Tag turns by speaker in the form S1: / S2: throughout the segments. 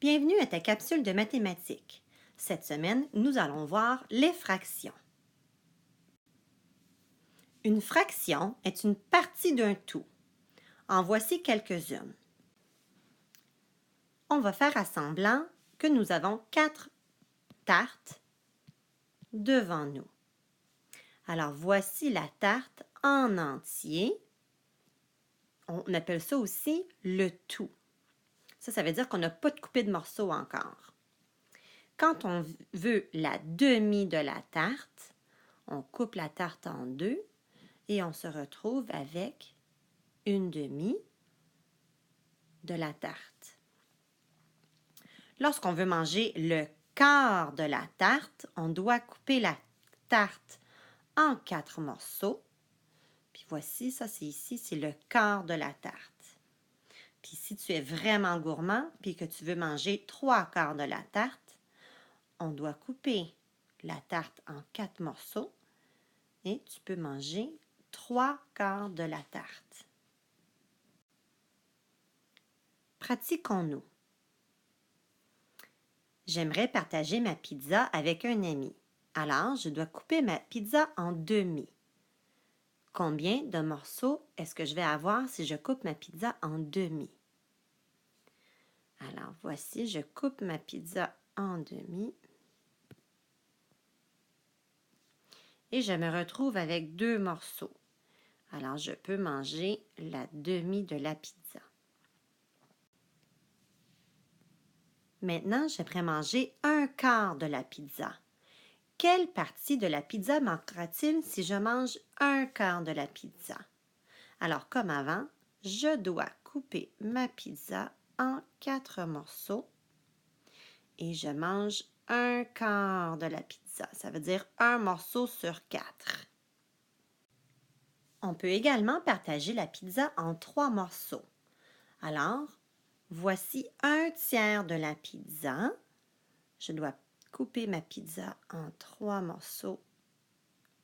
S1: Bienvenue à ta capsule de mathématiques. Cette semaine, nous allons voir les fractions. Une fraction est une partie d'un tout. En voici quelques-unes. On va faire à semblant que nous avons 4 tartes devant nous. Alors, voici la tarte en entier. On appelle ça aussi le tout. Ça veut dire qu'on n'a pas de coupé de morceaux encore. Quand on veut la demi de la tarte, on coupe la tarte en deux et on se retrouve avec une demi de la tarte. Lorsqu'on veut manger le quart de la tarte, on doit couper la tarte en 4 morceaux. Puis voici, ça c'est ici, c'est le quart de la tarte. Puis si tu es vraiment gourmand puis que tu veux manger 3 quarts de la tarte, on doit couper la tarte en 4 morceaux et tu peux manger 3 quarts de la tarte. Pratiquons-nous. J'aimerais partager ma pizza avec un ami. Alors, je dois couper ma pizza en demi. Combien de morceaux est-ce que je vais avoir si je coupe ma pizza en demi? Alors, voici, je coupe ma pizza en demi. Et je me retrouve avec 2 morceaux. Alors, je peux manger la demi de la pizza. Maintenant, j'aimerais manger un quart de la pizza. Quelle partie de la pizza manquera-t-il si je mange un quart de la pizza? Alors, comme avant, je dois couper ma pizza en 4 morceaux et je mange un quart de la pizza. Ça veut dire un morceau sur 4. On peut également partager la pizza en 3 morceaux. Alors, voici un tiers de la pizza. Je dois couper ma pizza en 3 morceaux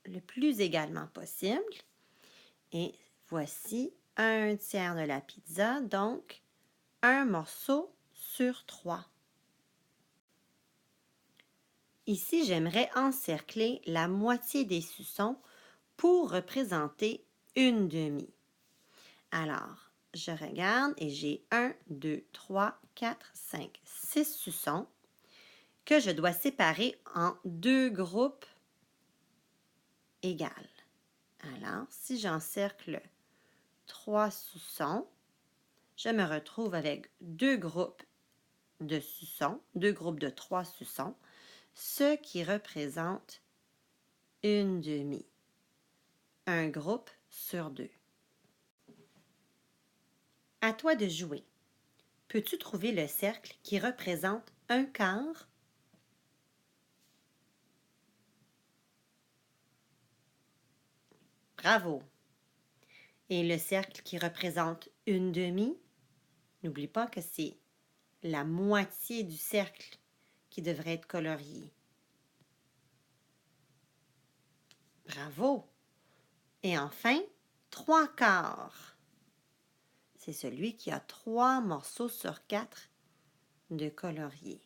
S1: le plus également possible. Et voici un tiers de la pizza, donc un morceau sur 3. Ici, j'aimerais encercler la moitié des suçons pour représenter une demi. Alors, je regarde et j'ai 1, 2, 3, 4, 5, 6 suçons que je dois séparer en 2 groupes égales. Alors, si j'encercle 3 suçons, je me retrouve avec 2 groupes de suçons, 2 groupes de 3 suçons, ce qui représente une demi. Un groupe sur 2. À toi de jouer. Peux-tu trouver le cercle qui représente un quart? Bravo! Et le cercle qui représente une demi? N'oublie pas que c'est la moitié du cercle qui devrait être colorié. Bravo! Et enfin, 3 quarts. C'est celui qui a 3 morceaux sur 4 de colorié.